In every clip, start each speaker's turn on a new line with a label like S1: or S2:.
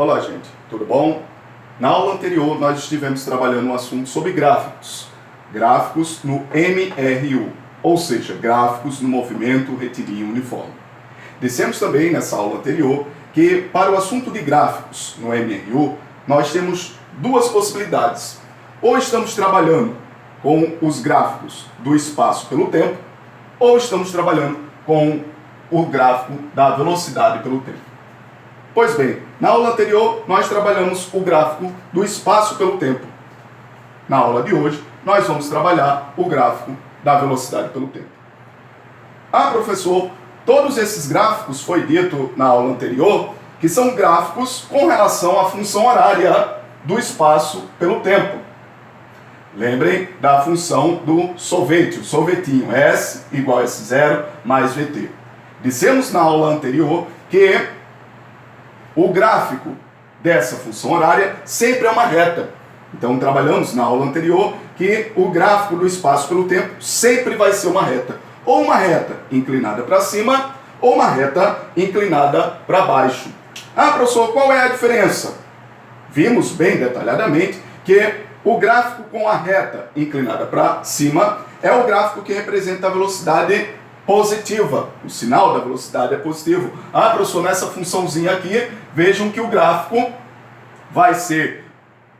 S1: Olá, gente, tudo bom? Na aula anterior, nós estivemos trabalhando um assunto sobre gráficos. Gráficos no MRU, ou seja, gráficos no movimento retilíneo uniforme. Dissemos também nessa aula anterior que para o assunto de gráficos no MRU, nós temos duas possibilidades. Ou estamos trabalhando com os gráficos do espaço pelo tempo, ou estamos trabalhando com o gráfico da velocidade pelo tempo. Pois bem, na aula anterior nós trabalhamos o gráfico do espaço pelo tempo. Na aula de hoje nós vamos trabalhar o gráfico da velocidade pelo tempo. Ah, professor, todos esses gráficos foi dito na aula anterior que são gráficos com relação à função horária do espaço pelo tempo. Lembrem da função do solvente, o solvetinho, S igual a S0 mais VT. Dissemos na aula anterior que o gráfico dessa função horária sempre é uma reta. Então trabalhamos na aula anterior que o gráfico do espaço pelo tempo sempre vai ser uma reta. Ou uma reta inclinada para cima, ou uma reta inclinada para baixo. Ah, professor, qual é a diferença? Vimos bem detalhadamente que o gráfico com a reta inclinada para cima é o gráfico que representa a velocidade positiva. O sinal da velocidade é positivo. Ah, professor, nessa funçãozinha aqui, vejam que o gráfico vai ser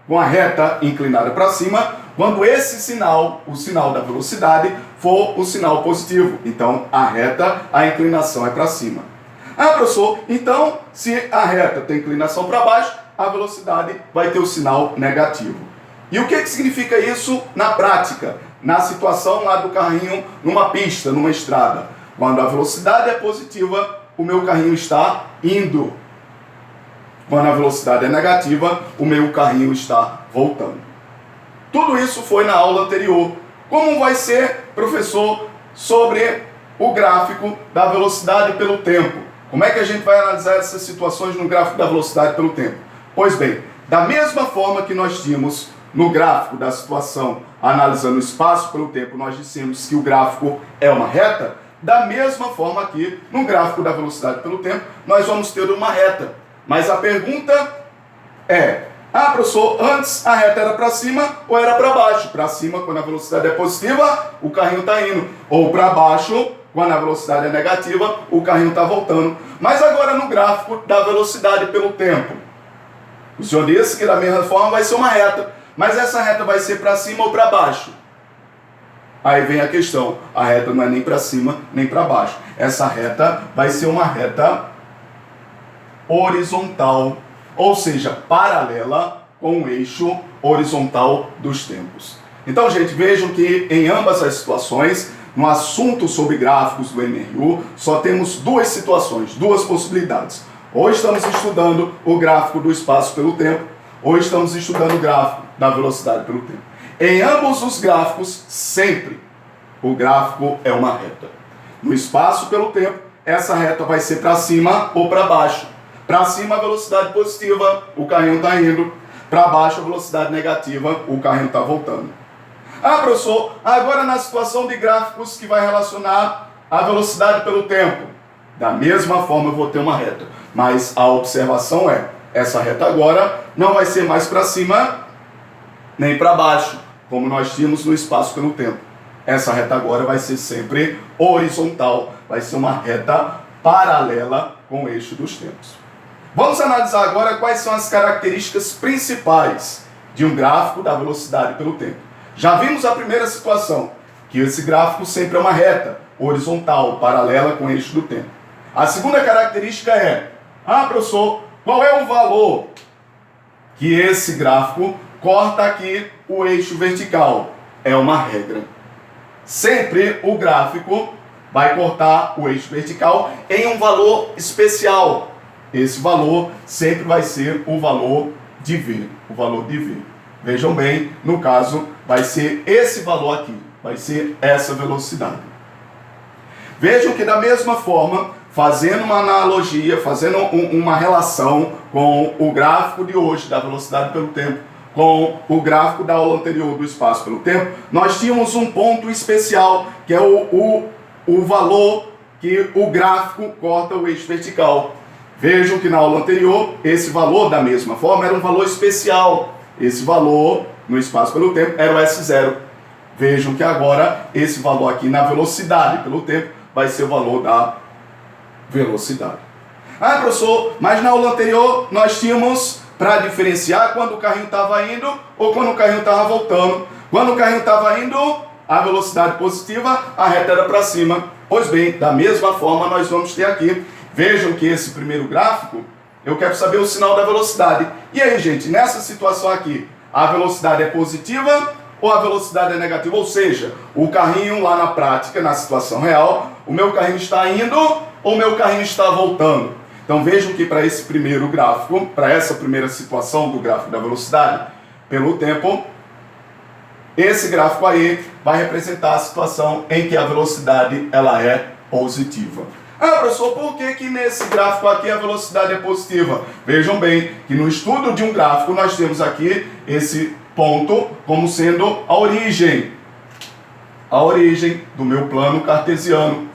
S1: com a reta inclinada para cima quando esse sinal, o sinal da velocidade, for o sinal positivo. Então, a reta, a inclinação é para cima. Ah, professor, então, se a reta tem inclinação para baixo, a velocidade vai ter o sinal negativo. E o que significa isso na prática? Na situação lá do carrinho numa pista, numa estrada. Quando a velocidade é positiva, o meu carrinho está indo. Quando a velocidade é negativa, o meu carrinho está voltando. Tudo isso foi na aula anterior. Como vai ser, professor, sobre o gráfico da velocidade pelo tempo? Como é que a gente vai analisar essas situações no gráfico da velocidade pelo tempo? Pois bem, da mesma forma que nós tínhamos no gráfico da situação, analisando o espaço pelo tempo, nós dissemos que o gráfico é uma reta. Da mesma forma aqui, no gráfico da velocidade pelo tempo, nós vamos ter uma reta. Mas a pergunta é, ah, professor, antes a reta era para cima ou era para baixo? Para cima, quando a velocidade é positiva, o carrinho está indo. Ou para baixo, quando a velocidade é negativa, o carrinho está voltando. Mas agora no gráfico da velocidade pelo tempo, o senhor disse que da mesma forma vai ser uma reta. Mas essa reta vai ser para cima ou para baixo? Aí vem a questão, a reta não é nem para cima nem para baixo. Essa reta vai ser uma reta horizontal, ou seja, paralela com o eixo horizontal dos tempos. Então, gente, vejam que em ambas as situações, no assunto sobre gráficos do MRU, só temos duas situações, duas possibilidades. Ou estamos estudando o gráfico do espaço pelo tempo, ou estamos estudando o gráfico da velocidade pelo tempo. Em ambos os gráficos, sempre, o gráfico é uma reta. No espaço pelo tempo, essa reta vai ser para cima ou para baixo. Para cima, a velocidade positiva, o carrinho está indo. Para baixo, a velocidade negativa, o carrinho está voltando. Ah, professor, agora na situação de gráficos que vai relacionar a velocidade pelo tempo, da mesma forma eu vou ter uma reta. Mas a observação é, essa reta agora não vai ser mais para cima nem para baixo, como nós tínhamos no espaço pelo tempo. Essa reta agora vai ser sempre horizontal, vai ser uma reta paralela com o eixo dos tempos. Vamos analisar agora quais são as características principais de um gráfico da velocidade pelo tempo. Já vimos a primeira situação, que esse gráfico sempre é uma reta horizontal, paralela com o eixo do tempo. A segunda característica é, ah, professor, qual é o valor que esse gráfico corta aqui o eixo vertical? É uma regra. Sempre o gráfico vai cortar o eixo vertical em um valor especial. Esse valor sempre vai ser o valor de V, o valor de V. Vejam bem, no caso, vai ser esse valor aqui, vai ser essa velocidade. Vejam que da mesma forma, fazendo uma analogia, fazendo uma relação com o gráfico de hoje da velocidade pelo tempo, com o gráfico da aula anterior do espaço pelo tempo, nós tínhamos um ponto especial, que é o valor que o gráfico corta o eixo vertical. Vejam que na aula anterior, esse valor da mesma forma era um valor especial. Esse valor no espaço pelo tempo era o S0. Vejam que agora esse valor aqui na velocidade pelo tempo vai ser o valor da velocidade. Ah, professor, mas na aula anterior nós tínhamos para diferenciar quando o carrinho estava indo ou quando o carrinho estava voltando. Quando o carrinho estava indo, a velocidade positiva, a reta era para cima. Pois bem, da mesma forma nós vamos ter aqui. Vejam que esse primeiro gráfico, eu quero saber o sinal da velocidade. E aí, gente, nessa situação aqui, a velocidade é positiva ou a velocidade é negativa? Ou seja, o carrinho lá na prática, na situação real, o meu carrinho está indo ou o meu carrinho está voltando? Então vejam que para esse primeiro gráfico, para essa primeira situação do gráfico da velocidade pelo tempo, esse gráfico aí vai representar a situação em que a velocidade ela é positiva. Ah, professor, por que nesse gráfico aqui a velocidade é positiva? Vejam bem que no estudo de um gráfico nós temos aqui esse ponto como sendo a origem do meu plano cartesiano.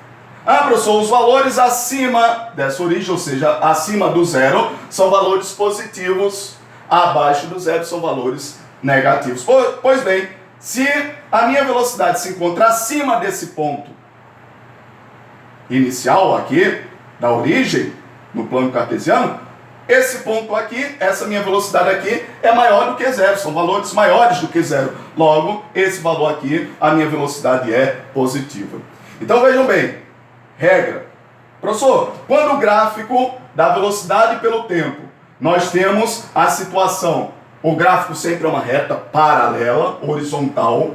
S1: Ah, professor, os valores acima dessa origem, ou seja, acima do zero, são valores positivos, abaixo do zero são valores negativos. Pois bem, se a minha velocidade se encontra acima desse ponto inicial aqui, da origem, no plano cartesiano, esse ponto aqui, essa minha velocidade aqui, é maior do que zero, são valores maiores do que zero. Logo, esse valor aqui, a minha velocidade é positiva. Então vejam bem, regra. Professor, quando o gráfico da velocidade pelo tempo, nós temos a situação, o gráfico sempre é uma reta paralela, horizontal,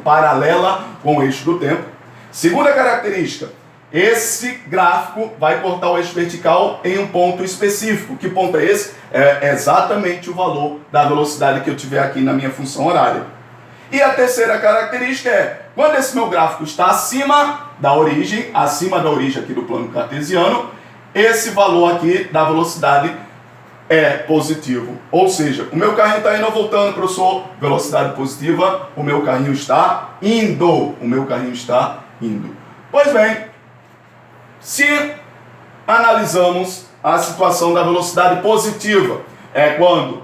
S1: paralela com o eixo do tempo. Segunda característica, esse gráfico vai cortar o eixo vertical em um ponto específico. Que ponto é esse? É exatamente o valor da velocidade que eu tiver aqui na minha função horária. E a terceira característica é, quando esse meu gráfico está acima da origem aqui do plano cartesiano, esse valor aqui da velocidade é positivo. Ou seja, o meu carrinho está indo ou voltando, professor, velocidade positiva, o meu carrinho está indo. Pois bem, se analisamos a situação da velocidade positiva, é quando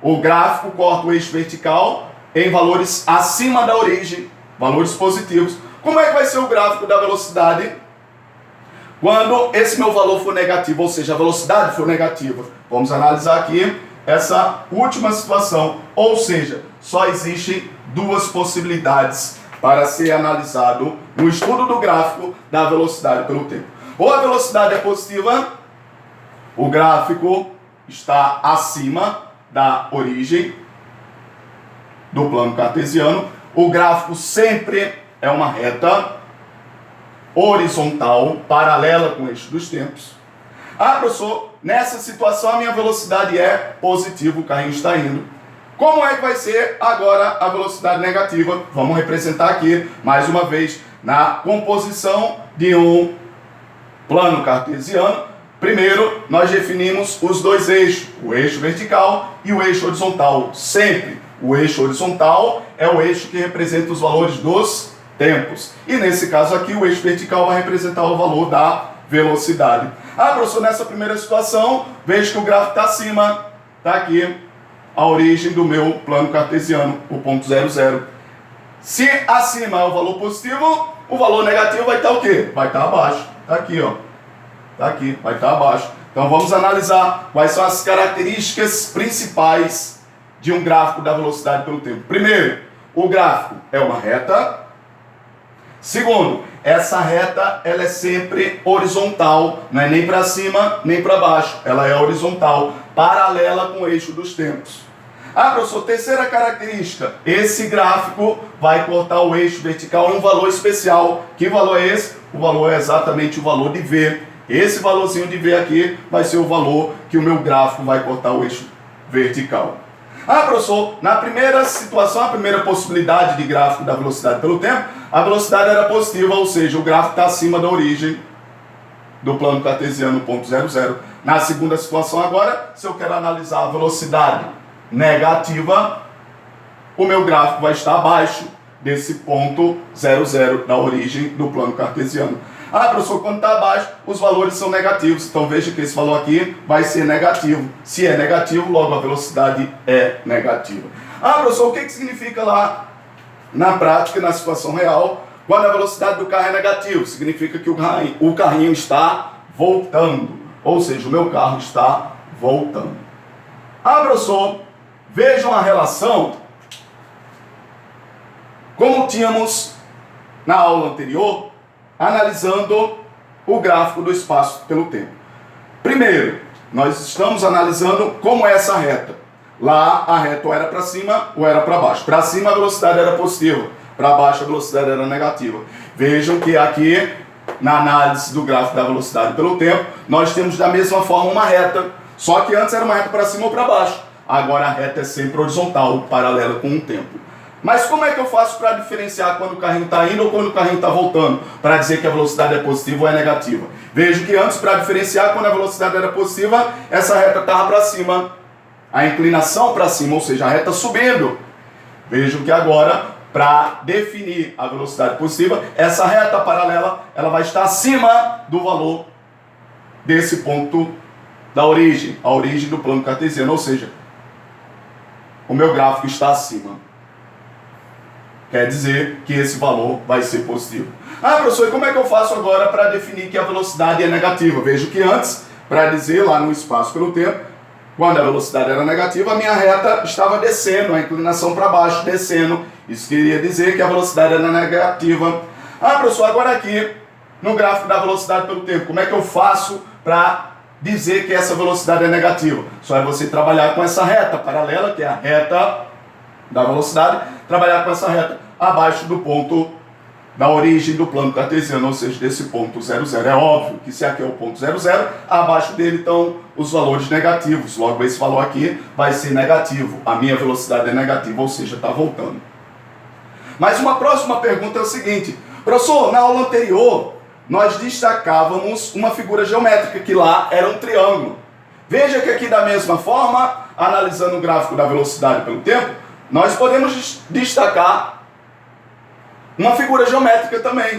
S1: o gráfico corta o eixo vertical em valores acima da origem, valores positivos. Como é que vai ser o gráfico da velocidade quando esse meu valor for negativo, ou seja, a velocidade for negativa? Vamos analisar aqui essa última situação, ou seja, só existem duas possibilidades para ser analisado no estudo do gráfico da velocidade pelo tempo. Ou a velocidade é positiva, o gráfico está acima da origem do plano cartesiano, o gráfico sempre é uma reta horizontal, paralela com o eixo dos tempos. Ah, professor, nessa situação a minha velocidade é positiva, o carrinho está indo. Como é que vai ser agora a velocidade negativa? Vamos representar aqui, mais uma vez, na composição de um plano cartesiano. Primeiro, nós definimos os dois eixos, o eixo vertical e o eixo horizontal. Sempre o eixo horizontal é o eixo que representa os valores dos tempos. E nesse caso aqui, o eixo vertical vai representar o valor da velocidade. Ah, professor, nessa primeira situação, vejo que o gráfico está acima, está aqui a origem do meu plano cartesiano, o ponto 00. Se acima é o valor positivo, o valor negativo vai estar o quê? Vai estar abaixo. Está aqui, ó. Está aqui, vai estar abaixo. Então vamos analisar quais são as características principais de um gráfico da velocidade pelo tempo. Primeiro, o gráfico é uma reta. Segundo, essa reta ela é sempre horizontal, não é nem para cima nem para baixo, ela é horizontal, paralela com o eixo dos tempos. Ah, professor, terceira característica, esse gráfico vai cortar o eixo vertical em um valor especial. Que valor é esse? O valor é exatamente o valor de V. Esse valorzinho de V aqui vai ser o valor que o meu gráfico vai cortar o eixo vertical. Ah, professor, na primeira situação, a primeira possibilidade de gráfico da velocidade pelo tempo, a velocidade era positiva, ou seja, o gráfico está acima da origem do plano cartesiano, ponto 00. Na segunda situação agora, se eu quero analisar a velocidade negativa, o meu gráfico vai estar abaixo desse ponto 00 da origem do plano cartesiano. Ah, professor, quando está abaixo, os valores são negativos. Então veja que esse valor aqui vai ser negativo. Se é negativo, logo a velocidade é negativa. Ah, professor, o que significa lá na prática, na situação real, quando a velocidade do carro é negativa? Significa que o carrinho está voltando. Ou seja, o meu carro está voltando. Ah, professor, vejam a relação como tínhamos na aula anterior, analisando o gráfico do espaço pelo tempo. Primeiro, nós estamos analisando como é essa reta. Lá a reta ou era para cima ou era para baixo. Para cima a velocidade era positiva, para baixo a velocidade era negativa. Vejam que aqui, na análise do gráfico da velocidade pelo tempo, nós temos da mesma forma uma reta, só que antes era uma reta para cima ou para baixo. Agora a reta é sempre horizontal, paralela com o tempo. Mas como é que eu faço para diferenciar quando o carrinho está indo ou quando o carrinho está voltando? Para dizer que a velocidade é positiva ou é negativa. Vejo que antes, para diferenciar, quando a velocidade era positiva, essa reta estava para cima. A inclinação para cima, ou seja, a reta subindo. Vejo que agora, para definir a velocidade positiva, essa reta paralela ela vai estar acima do valor desse ponto da origem, a origem do plano cartesiano, ou seja, o meu gráfico está acima. Quer dizer que esse valor vai ser positivo. Ah, professor, e como é que eu faço agora para definir que a velocidade é negativa? Vejo que antes, para dizer lá no espaço pelo tempo, quando a velocidade era negativa, a minha reta estava descendo, a inclinação para baixo, descendo. Isso queria dizer que a velocidade era negativa. Ah, professor, agora aqui, no gráfico da velocidade pelo tempo, como é que eu faço para dizer que essa velocidade é negativa? Só é você trabalhar com essa reta paralela, que é a reta da velocidade, trabalhar com essa reta abaixo do ponto da origem do plano cartesiano, ou seja, desse ponto 0, 0. É óbvio que se aqui é o ponto 0, 0, abaixo dele estão os valores negativos. Logo, esse valor aqui vai ser negativo. A minha velocidade é negativa, ou seja, está voltando. Mas uma próxima pergunta é o seguinte: professor, na aula anterior, nós destacávamos uma figura geométrica, que lá era um triângulo. Veja que aqui, da mesma forma, analisando o gráfico da velocidade pelo tempo, nós podemos destacar uma figura geométrica também.